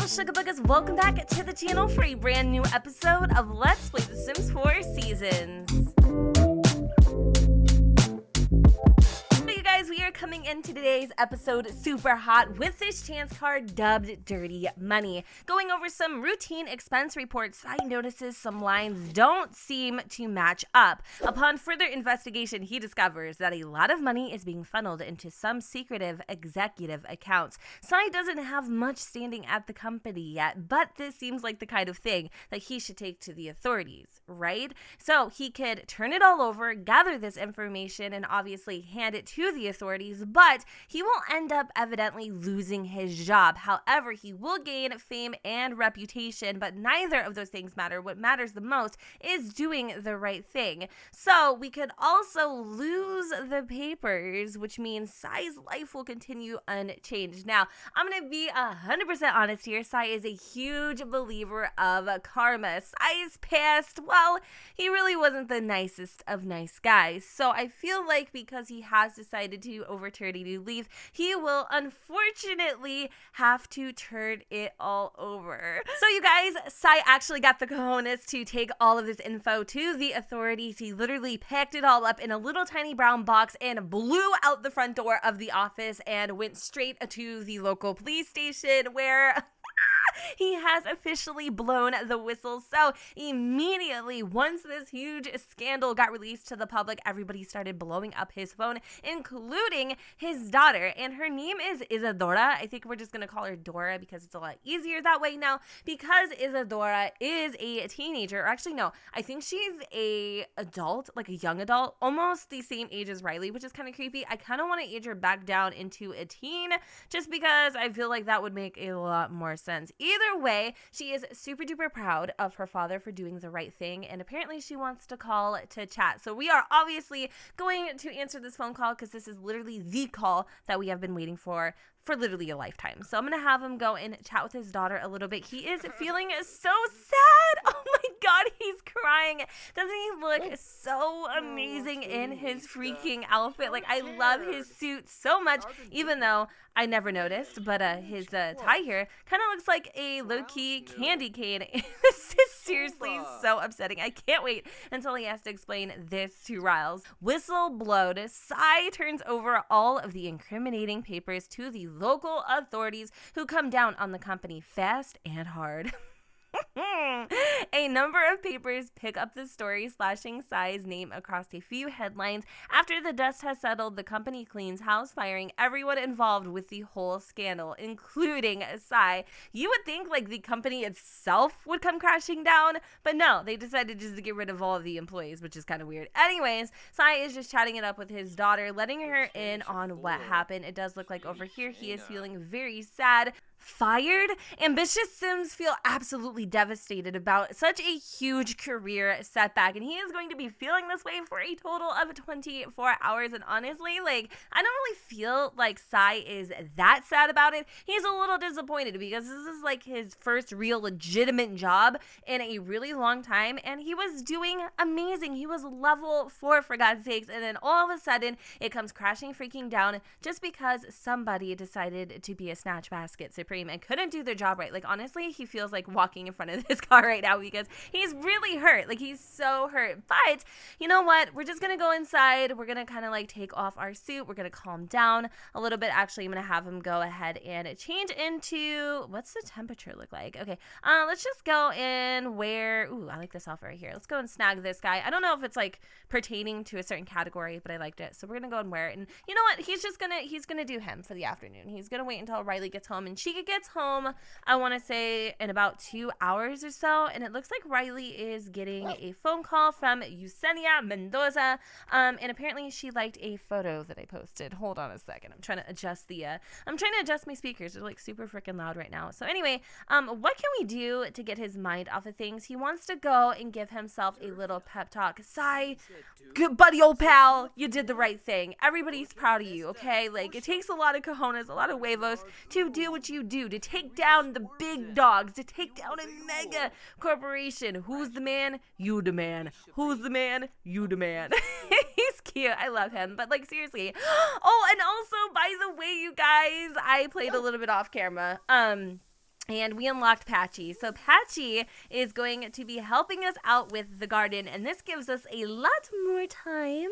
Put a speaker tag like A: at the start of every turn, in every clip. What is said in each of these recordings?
A: Sugar Buggers, welcome back to the channel for a brand new episode of Let's Play The Sims 4 Seasons. We are coming into today's episode super hot with this chance card dubbed Dirty Money. Going over some routine expense reports, I notices some lines don't seem to match up. Upon further investigation, he discovers that a lot of money is being funneled into some secretive executive accounts. Sai doesn't have much standing at the company yet, but this seems like the kind of thing that he should take to the authorities, right? So he could turn it all over, gather this information, and obviously hand it to the authorities, but he will end up evidently losing his job. However, he will gain fame and reputation, but neither of those things matter. What matters the most is doing the right thing. So we could also lose the papers, which means Sai's life will continue unchanged. Now, I'm going to be 100% honest here. Sai is a huge believer of karma. Sai's past, well, he really wasn't the nicest of nice guys. So I feel like because he has decided to overturn a new leaf, he will unfortunately have to turn it all over. So you guys, Sai actually got the cojones to take all of this info to the authorities. He literally packed it all up in a little tiny brown box and blew out the front door of the office and went straight to the local police station where he has officially blown the whistle. So immediately, once this huge scandal got released to the public, everybody started blowing up his phone, including his daughter. And her name is Isadora. I think we're just going to call her Dora because it's a lot easier that way now, because Isadora is a teenager. Or actually, no, I think she's a adult, like a young adult, almost the same age as Riley, which is kind of creepy. I kind of want to age her back down into a teen just because I feel like that would make a lot more sense. Either way, she is super duper proud of her father for doing the right thing, and apparently she wants to call to chat. So we are obviously going to answer this phone call because this is literally the call that we have been waiting for literally a lifetime. So I'm going to have him go and chat with his daughter a little bit. He is feeling so sad. Oh my God, he's crying. Doesn't he look so amazing in his freaking outfit? Like, I love his suit so much, even though I never noticed, but his tie here kind of looks like a low-key candy cane. This is seriously so upsetting. I can't wait until he has to explain this to Riles. Whistle blowed, Sai turns over all of the incriminating papers to the local authorities, who come down on the company fast and hard. A number of papers pick up the story, splashing Sai's name across a few headlines. After the dust has settled, the company cleans house, firing everyone involved with the whole scandal, including Sai. You would think like the company itself would come crashing down, but no, they decided just to get rid of all of the employees, which is kind of weird. Anyways, Sai is just chatting it up with his daughter, letting her in on what happened. It does look like over here he is feeling very sad. Fired? Ambitious Sims feel absolutely devastated about such a huge career setback, and he is going to be feeling this way for a total of 24 hours. And honestly, like, I don't really feel like Sai is that sad about it. He's a little disappointed because this is like his first real legitimate job in a really long time, and he was doing amazing. He was level 4 for God's sakes, and then all of a sudden it comes crashing freaking down just because somebody decided to be a snatch basket supreme and couldn't do their job right. Like, honestly, he feels like walking in front of this car right now because he's really hurt. Like, he's so hurt. But you know what? We're just gonna go inside. We're gonna kind of like take off our suit. We're gonna calm down a little bit. Actually, I'm gonna have him go ahead and change into, what's the temperature look like? Okay, let's just go and wear, ooh, I like this outfit right here. Let's go and snag this guy. I don't know if it's like pertaining to a certain category, but I liked it. So we're gonna go and wear it. And you know what? He's gonna do him for the afternoon. He's gonna wait until Riley gets home, and she gets home, I want to say, in about 2 hours or so, and it looks like Riley is getting a phone call from Yesenia Mendoza, and apparently she liked a photo that I posted. Hold on a second. I'm trying to adjust my speakers. They're like super freaking loud right now. So anyway, what can we do to get his mind off of things? He wants to go and give himself a little pep talk. Sai, good buddy, old pal, you did the right thing. Everybody's proud of you, okay? Like, it takes a lot of cojones, a lot of huevos to do what you do, to take down the big dogs, to take down a mega corporation. Who's the man? You the man. Who's the man? You the man. He's cute. I love him. But like, seriously. Oh, and also, by the way, you guys, I played a little bit off camera. And we unlocked Patchy. So Patchy is going to be helping us out with the garden, and this gives us a lot more time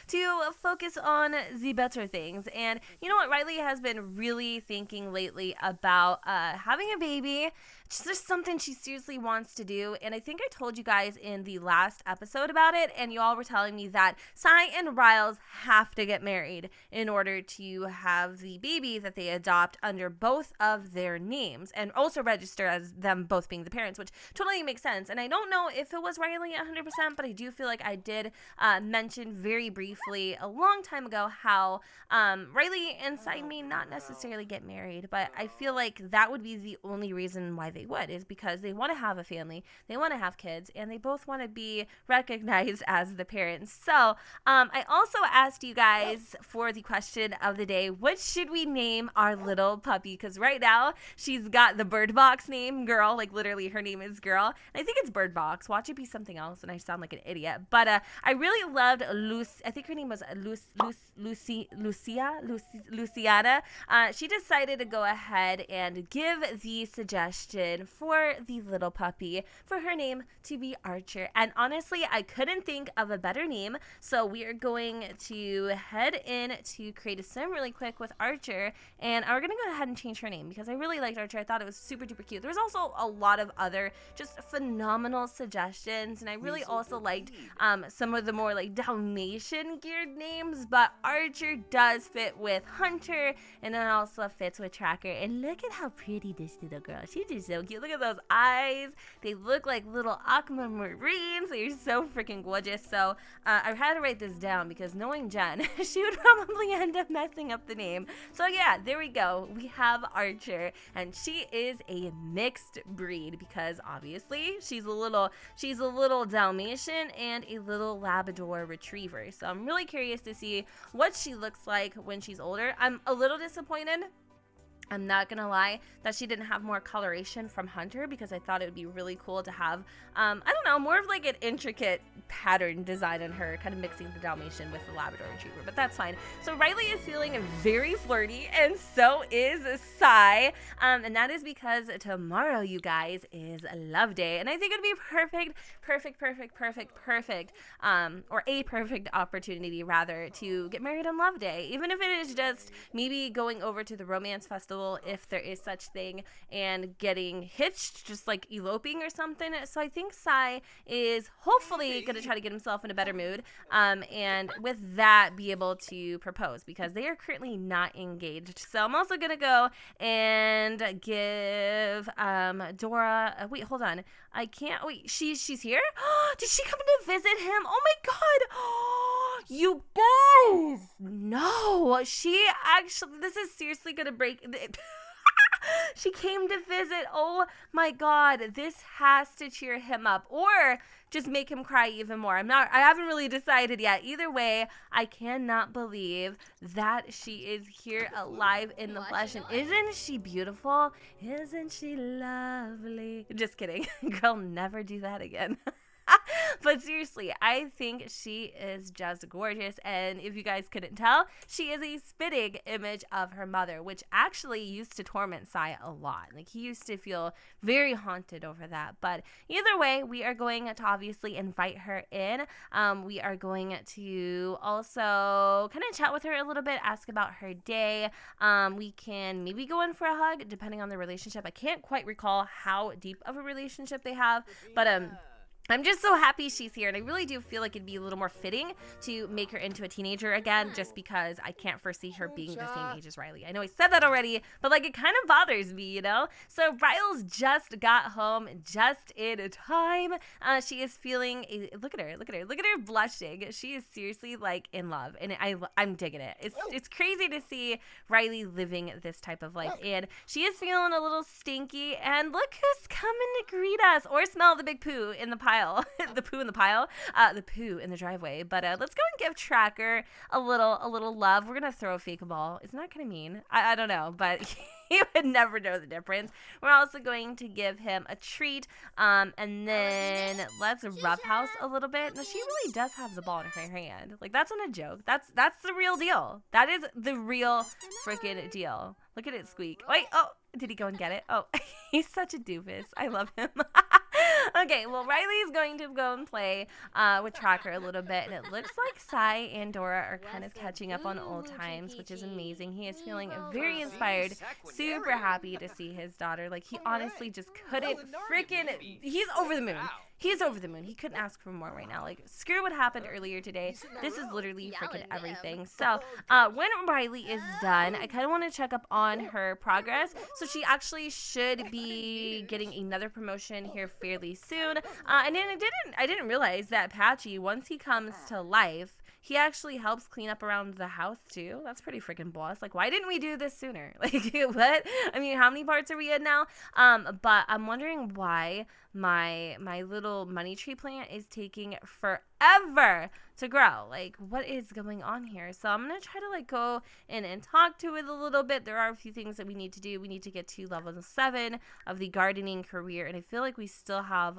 A: to focus on the better things. And you know what? Riley has been really thinking lately about having a baby. It's just something she seriously wants to do. And I think I told you guys in the last episode about it, and you all were telling me that Sai and Riles have to get married in order to have the baby that they adopt under both of their names, and also register as them both being the parents, which totally makes sense. And I don't know if it was Riley 100%, but I do feel like I did mention very briefly a long time ago how Riley and Sai may not necessarily get married, but I feel like that would be the only reason why they would, is because they want to have a family, they want to have kids, and they both want to be recognized as the parents. So I also asked you guys for the question of the day, what should we name our little puppy? Because right now she's got the Bird Box name, Girl, like literally her name is Girl, and I think it's Bird Box. Watch it be something else and I sound like an idiot. But I really loved I think her name was Luciana. She decided to go ahead and give the suggestion for the little puppy for her name to be Archer. And honestly, I couldn't think of a better name, so we are going to head in to create a sim really quick with Archer, and we're gonna go ahead and change her name because I really liked Archer. I thought it was super duper cute. There was also a lot of other just phenomenal suggestions, and I really also liked some of the more like Dalmatian geared names, but Archer does fit with Hunter, and it also fits with Tracker. And look at how pretty this little girl, she's just so cute. Look at those eyes, they look like little aquamarines. They're so freaking gorgeous. So I had to write this down because knowing Jen, she would probably end up messing up the name. So yeah, there we go, we have Archer, and she is a mixed breed because obviously she's a little Dalmatian and a little Labrador retriever. So I'm really curious to see what she looks like when she's older. I'm a little disappointed, I'm not gonna lie, that she didn't have more coloration from Hunter, because I thought it would be really cool to have, I don't know, more of like an intricate pattern design on her, kind of mixing the Dalmatian with the Labrador Retriever, but that's fine. So Riley is feeling very flirty, and so is Sai, and that is because tomorrow, you guys, is Love Day, and I think it'd be perfect, or a perfect opportunity, rather, to get married on Love Day, even if it is just maybe going over to the romance festival, if there is such thing, and getting hitched, just like eloping or something. So I think Sai is hopefully going to try to get himself in a better mood, and with that be able to propose, because they are currently not engaged. So I'm also going to go and give Dora, wait, hold on, I can't, wait, she's here? Did she come to visit him? Oh my god, you guys, no, she actually, this is seriously gonna break. She came to visit. Oh my god, this has to cheer him up or just make him cry even more. I haven't really decided yet. Either way, I cannot believe that she is here alive in the flesh. And isn't she beautiful? Isn't she lovely? Just kidding. Girl, never do that again. But seriously, I think she is just gorgeous, and if you guys couldn't tell, she is a spitting image of her mother, which actually used to torment Sai a lot. Like, he used to feel very haunted over that. But either way, we are going to obviously invite her in. We are going to also kind of chat with her a little bit, ask about her day. We can maybe go in for a hug, depending on the relationship. I can't quite recall how deep of a relationship they have, but I'm just so happy she's here, and I really do feel like it'd be a little more fitting to make her into a teenager again, just because I can't foresee her being the same age as Riley. I know I said that already, but like, it kind of bothers me, you know? So Riles just got home just in time. She is feeling look at her blushing. She is seriously like in love, and I'm digging it. It's crazy to see Riley living this type of life, and she is feeling a little stinky, and look who's coming to greet us, or smell the big poo in the pile. The poo in the pile, the poo in the driveway. But let's go and give Tracker a little love. We're gonna throw a fake ball. Isn't that kind of mean? I don't know, but he would never know the difference. We're also going to give him a treat, and then let's roughhouse a little bit. Now, she really does have the ball in her hand. Like, that's not a joke. That's the real deal. That is the real freaking deal. Look at it squeak. Wait, oh. Did he go and get it? Oh, he's such a doofus. I love him. Okay, well, Riley's going to go and play with Tracker a little bit, and it looks like Sai and Dora are kind of catching up on old times, which is amazing. He is feeling very inspired, super happy to see his daughter. Like, he honestly just couldn't freaking, he's over the moon. He's over the moon. He couldn't ask for more right now. Like, screw what happened earlier today. This is literally freaking everything. So, when Riley is done, I kind of want to check up on her progress. So, she actually should be getting another promotion here fairly soon. And then I didn't realize that Patchy, once he comes to life, he actually helps clean up around the house, too. That's pretty freaking boss. Like, why didn't we do this sooner? Like, what? I mean, how many parts are we in now? But I'm wondering why my little money tree plant is taking forever to grow. Like, what is going on here? So I'm going to try to, like, go in and talk to it a little bit. There are a few things that we need to do. We need to get to level 7 of the gardening career. And I feel like we still have,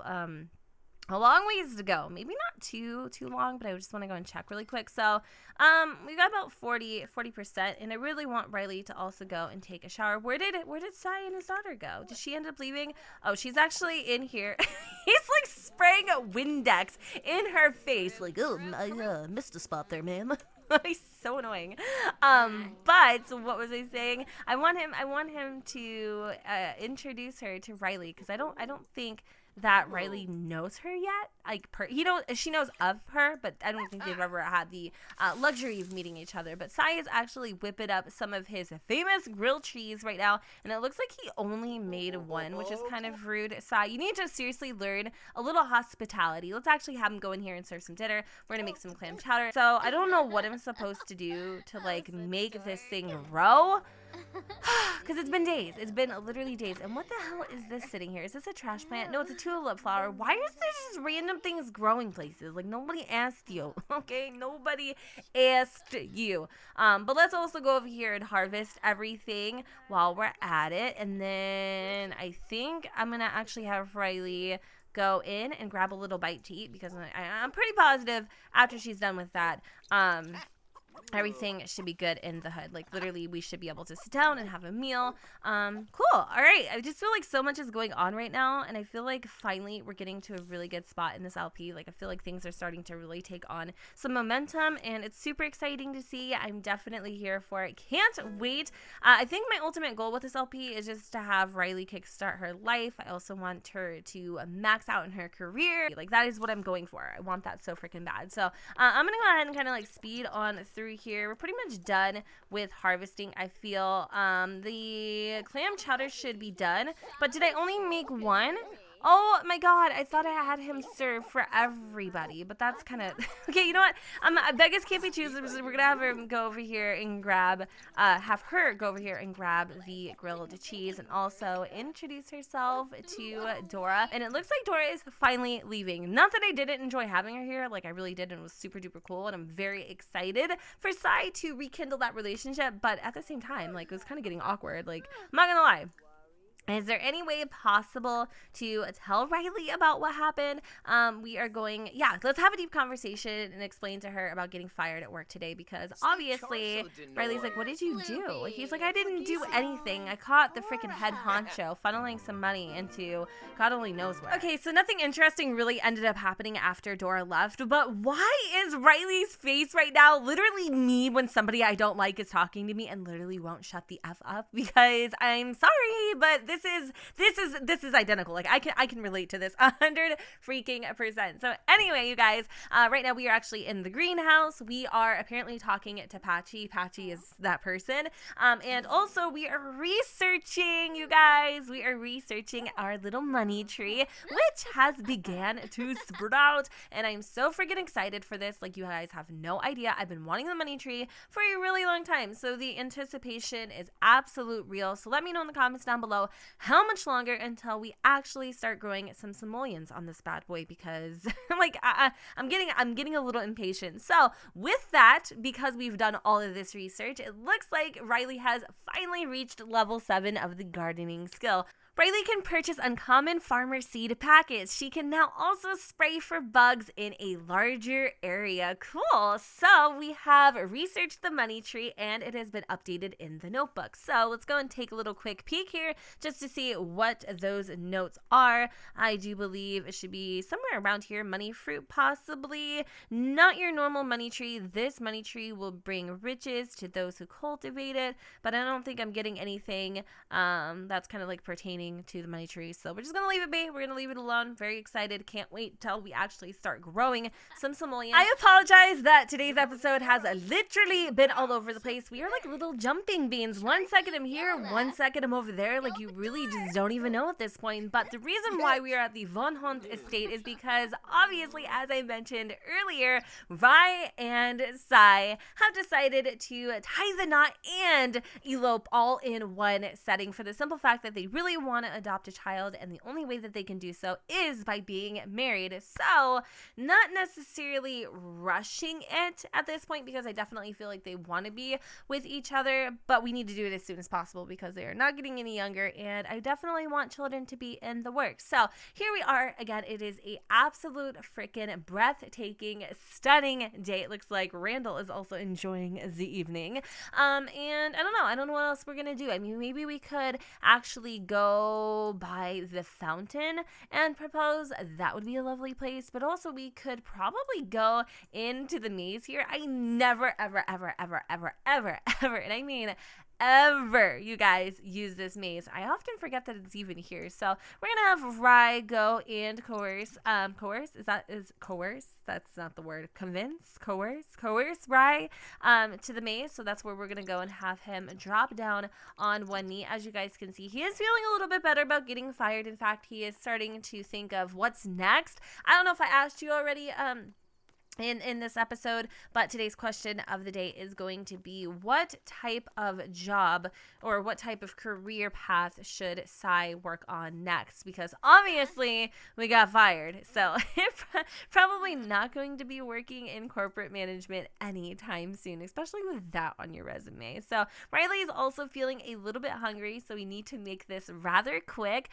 A: a long ways to go. Maybe not too long, but I just want to go and check really quick. So, we got about 40%, and I really want Riley to also go and take a shower. Where did Sai and his daughter go? Did she end up leaving? Oh, she's actually in here. He's like spraying a Windex in her face, like, oh, I missed a spot there, ma'am. He's so annoying. But what was I saying? I want him to introduce her to Riley, because I don't think that Riley knows her yet. Like, she knows of her, but I don't think they've ever had the luxury of meeting each other. But Sai is actually whipping up some of his famous grilled cheese right now, and it looks like he only made one, which is kind of rude. Sai, you need to seriously learn a little hospitality. Let's actually have him go in here and serve some dinner. We're gonna make some clam chowder. So I don't know what I'm supposed to do to, like, make this thing grow. Because it's been days. It's been literally days. And what the hell is this sitting here? Is this a trash plant? No, it's a tulip flower. Why is there just random things growing places? Like, nobody asked you, okay? Nobody asked you. But let's also go over here and harvest everything while we're at it. And then I think I'm going to actually have Riley go in and grab a little bite to eat, because I'm pretty positive after she's done with that, everything should be good in the hood. Like, literally, we should be able to sit down and have a meal. Cool. All right. I just feel like so much is going on right now, and I feel like finally we're getting to a really good spot in this LP. Like, I feel like things are starting to really take on some momentum, and it's super exciting to see. I'm definitely here for it. Can't wait. I think my ultimate goal with this LP is just to have Riley kickstart her life. I also want her to max out in her career. Like, that is what I'm going for. I want that so freaking bad. So I'm gonna go ahead and kind of like speed on through here. We're pretty much done with harvesting, I feel. The clam chowder should be done, but did I only make one? Oh my god, I thought I had him serve for everybody, but that's kind of okay. You know what? Beggars can't be choosers. We're gonna have her go over here and grab the grilled cheese, and also introduce herself to Dora. And it looks like Dora is finally leaving. Not that I didn't enjoy having her here, like I really did, and it was super duper cool, and I'm very excited for Sai to rekindle that relationship. But at the same time, like, it was kind of getting awkward. Like, I'm not gonna lie. Is there any way possible to tell Riley about what happened? Let's have a deep conversation and explain to her about getting fired at work today, because obviously Riley's like, what did you do? He's like, I didn't do anything. I caught the freaking head honcho funneling some money into God only knows where. Okay, so nothing interesting really ended up happening after Dora left, but why is Riley's face right now literally me when somebody I don't like is talking to me and literally won't shut the F up? Because I'm sorry, but this is identical. Like, I can relate to this 100% So anyway, you guys, right now we are actually in the greenhouse. We are apparently talking to Patchy. Patchy is that person. And also we are researching, you guys. We are researching our little money tree, which has began to sprout. And I'm so freaking excited for this. Like, you guys have no idea. I've been wanting the money tree for a really long time. So the anticipation is absolute real. So let me know in the comments down below how much longer until we actually start growing some simoleons on this bad boy, because like I'm getting a little impatient. So with that, because we've done all of this research, it looks like Riley has finally reached level 7 of the gardening skill. Riley can purchase uncommon farmer seed packets. She can now also spray for bugs in a larger area. Cool. So we have researched the money tree and it has been updated in the notebook. So let's go and take a little quick peek here just to see what those notes are. I do believe it should be somewhere around here. Money fruit, possibly. Not your normal money tree. This money tree will bring riches to those who cultivate it, but I don't think I'm getting anything that's kind of like pertaining to the money tree. So we're just gonna leave it be. We're gonna leave it alone. Very excited. Can't wait till we actually start growing some simoleons. I apologize that today's episode has literally been all over the place. We are like little jumping beans. 1 second I'm here, 1 second I'm over there. Like you really just don't even know at this point. But the reason why we are at the Von Hunt estate is because obviously, as I mentioned earlier, Rae and Sai have decided to tie the knot and elope all in one setting for the simple fact that they really want to adopt a child, and the only way that they can do so is by being married. So not necessarily rushing it at this point, because I definitely feel like they want to be with each other, but we need to do it as soon as possible because they are not getting any younger, and I definitely want children to be in the works. So here we are again. It is a absolute freaking breathtaking, stunning day. It looks like Randall is also enjoying the evening, and I don't know what else we're gonna do. I mean, maybe we could actually go by the fountain and propose. That would be a lovely place. But also we could probably go into the maze here. I never ever and I mean ever, you guys, use this maze. I often forget that it's even here. So we're gonna have Rae go and coerce that's not the word, coerce Rae to the maze. So that's where we're gonna go and have him drop down on one knee. As you guys can see, he is feeling a little bit better about getting fired. In fact, he is starting to think of what's next. I don't know if I asked you already in this episode, but today's question of the day is going to be, what type of job or what type of career path should Sai work on next? Because obviously we got fired, so probably not going to be working in corporate management anytime soon, especially with that on your resume. So Riley is also feeling a little bit hungry, so we need to make this rather quick.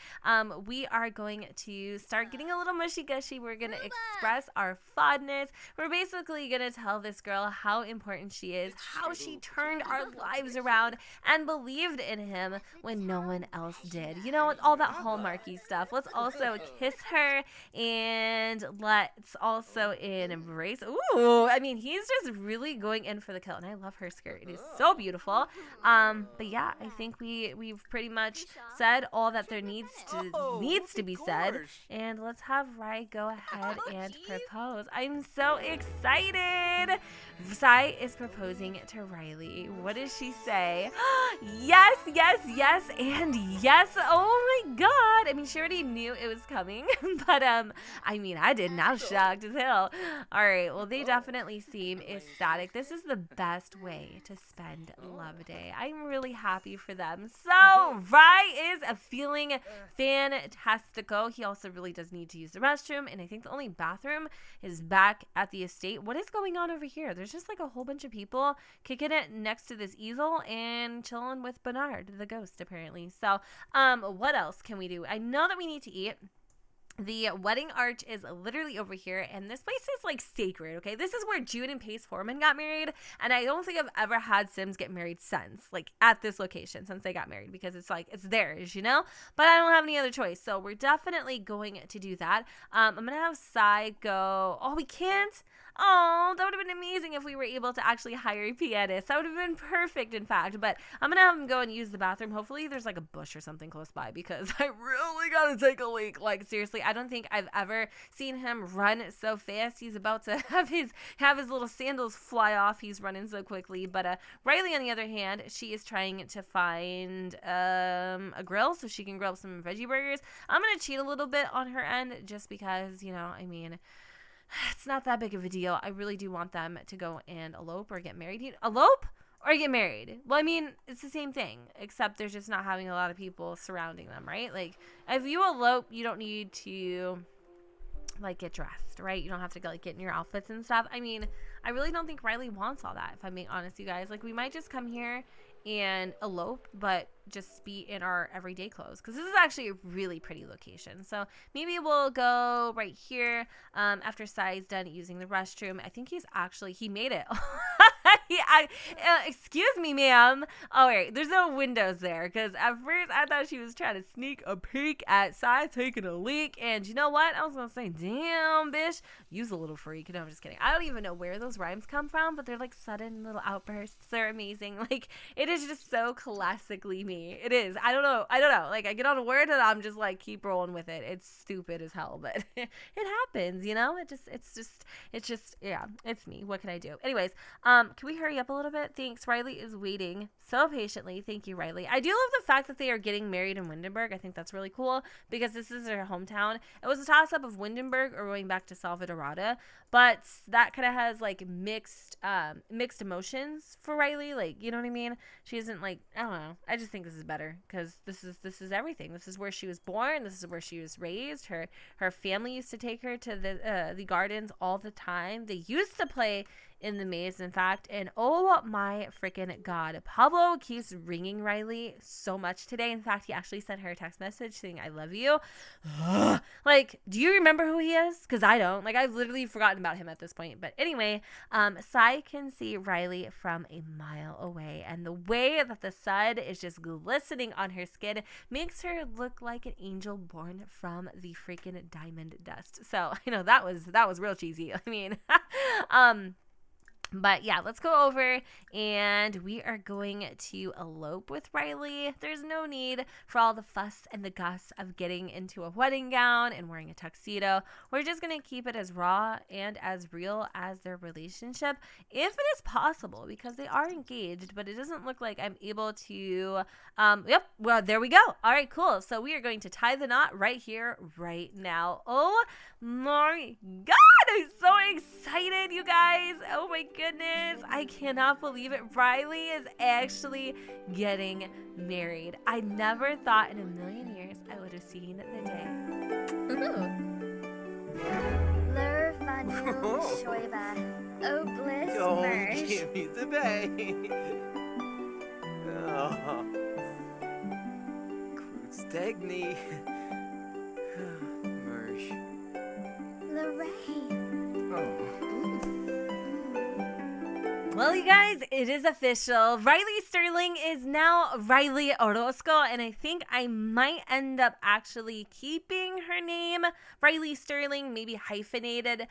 A: We are going to start getting a little mushy gushy. We're going to express our fondness. We're basically going to tell this girl how important she is, how she turned our lives around and believed in him when no one else did. You know, all that hallmarky stuff. Let's also kiss her, and let's also embrace. Ooh, I mean, he's just really going in for the kill, and I love her skirt. It is so beautiful. But yeah, I think we've pretty much said all that there needs to be said, and let's have Rae go ahead and propose. I'm so excited. Sai is proposing to Riley. What does she say? Yes, and yes. Oh my god. I mean, she already knew it was coming, but I mean, I didn't. I was shocked as hell. All right, well, they definitely seem ecstatic. This is the best way to spend Love Day. I'm really happy for them. So Rae is feeling fantastico. He also really does need to use the restroom, and I think the only bathroom is back at the estate. What is going on over here? There's just like a whole bunch of people kicking it next to this easel and chilling with Bernard, the ghost, apparently. So, what else can we do? I know that we need to eat. The wedding arch is literally over here, and this place is like sacred, okay? This is where Jude and Pace Foreman got married, and I don't think I've ever had Sims get married since, like at this location, since they got married, because it's like, it's theirs, you know? But I don't have any other choice, so we're definitely going to do that. I'm gonna have Sai go. Oh, we can't? Oh, that would have been amazing if we were able to actually hire a pianist. That would have been perfect, in fact. But I'm going to have him go and use the bathroom. Hopefully there's like a bush or something close by, because I really got to take a leak. Like, seriously, I don't think I've ever seen him run so fast. He's about to have his little sandals fly off. He's running so quickly. But Riley, on the other hand, she is trying to find a grill so she can grill some veggie burgers. I'm going to cheat a little bit on her end just because, you know, I mean, it's not that big of a deal. I really do want them to go and elope or get married. Elope or get married? Well, I mean, it's the same thing, except they're just not having a lot of people surrounding them, right? Like, if you elope, you don't need to, like, get dressed, right? You don't have to, like, get in your outfits and stuff. I mean, I really don't think Riley wants all that, if I'm being honest, you guys. Like, we might just come here and elope, but just be in our everyday clothes, because this is actually a really pretty location. So maybe we'll go right here after Sai's done using the restroom. I think he made it. Excuse me, ma'am. Oh, wait, there's no windows there, because at first I thought she was trying to sneak a peek at Sai taking a leak, and you know what? I was going to say, damn, bitch, you's a little freak. No, I'm just kidding. I don't even know where those rhymes come from, but they're like sudden little outbursts. They're amazing. Like, it is just so classically me. It is. I don't know. Like, I get on a word and I'm just like, keep rolling with it. It's stupid as hell, but it happens, you know? It's just, yeah, it's me. What can I do? Anyways, can we hurry up a little bit? Thanks. Riley is waiting so patiently. Thank you, Riley. I do love the fact that they are getting married in Windenburg. I think that's really cool because this is their hometown. It was a toss-up of Windenburg or going back to Salvadorada, but that kind of has like mixed emotions for Riley. Like, you know what I mean? She isn't like, I don't know. I just think this is better because this is everything. This is where she was born. This is where she was raised. Her family used to take her to the gardens all the time. They used to play in the maze, in fact, and oh my freaking god, Pablo keeps ringing Riley so much today. In fact, he actually sent her a text message saying, I love you. Like, do you remember who he is? Because I don't. Like, I've literally forgotten about him at this point. But anyway, Sai can see Riley from a mile away, and the way that the sun is just glistening on her skin makes her look like an angel born from the freaking diamond dust. So, you know, that was real cheesy. I mean, but yeah, let's go over and we are going to elope with Riley. There's no need for all the fuss and the guss of getting into a wedding gown and wearing a tuxedo. We're just going to keep it as raw and as real as their relationship, if it is possible, because they are engaged, but it doesn't look like I'm able to, yep, well, there we go. All right, cool. So we are going to tie the knot right here, right now. Oh my God, I'm so excited, you guys. Oh my goodness, I cannot believe it. Riley is actually getting married. I never thought in a million years I would have seen the day.
B: Lur Vanu Shoiba Oblis
C: Don't
B: Mersh.
C: give me the bay. Oh. Stegny. Mersh.
B: Lorraine.
C: Oh.
A: Well, you guys, it is official. Rae Sterling is now Riley Orozco, and I think I might end up actually keeping her name Rae Sterling, maybe hyphenated,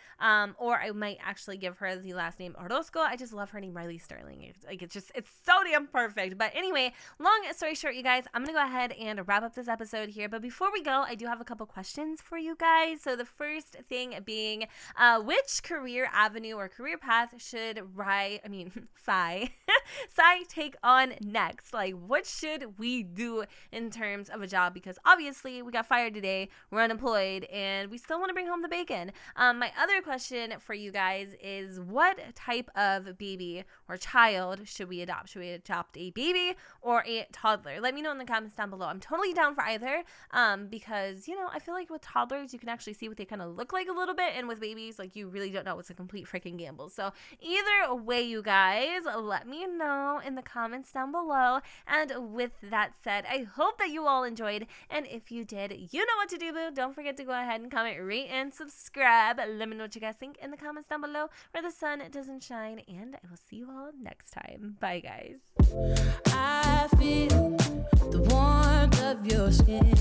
A: or I might actually give her the last name Orozco. I just love her name, Rae Sterling. It's so damn perfect. But anyway, long story short, you guys, I'm gonna go ahead and wrap up this episode here. But before we go, I do have a couple questions for you guys. So the first thing being, which career avenue or career path should Sai take on next? Like, what should we do in terms of a job? Because obviously we got fired today, we're unemployed, and we still want to bring home the bacon. My other question for you guys is, what type of baby or child should we adopt? Should we adopt a baby or a toddler? Let me know in the comments down below. I'm totally down for either, because, you know, I feel like with toddlers you can actually see what they kind of look like a little bit, and with babies, like, you really don't know. It's a complete freaking gamble. So either way, you guys, let me know in the comments down below. And with that said, I hope that you all enjoyed, and if you did, you know what to do, boo. Don't forget to go ahead and comment, rate, and subscribe. Let me know what you guys think in the comments down below where the sun doesn't shine, and I will see you all next time. Bye, guys.
D: I feel the warmth of your skin.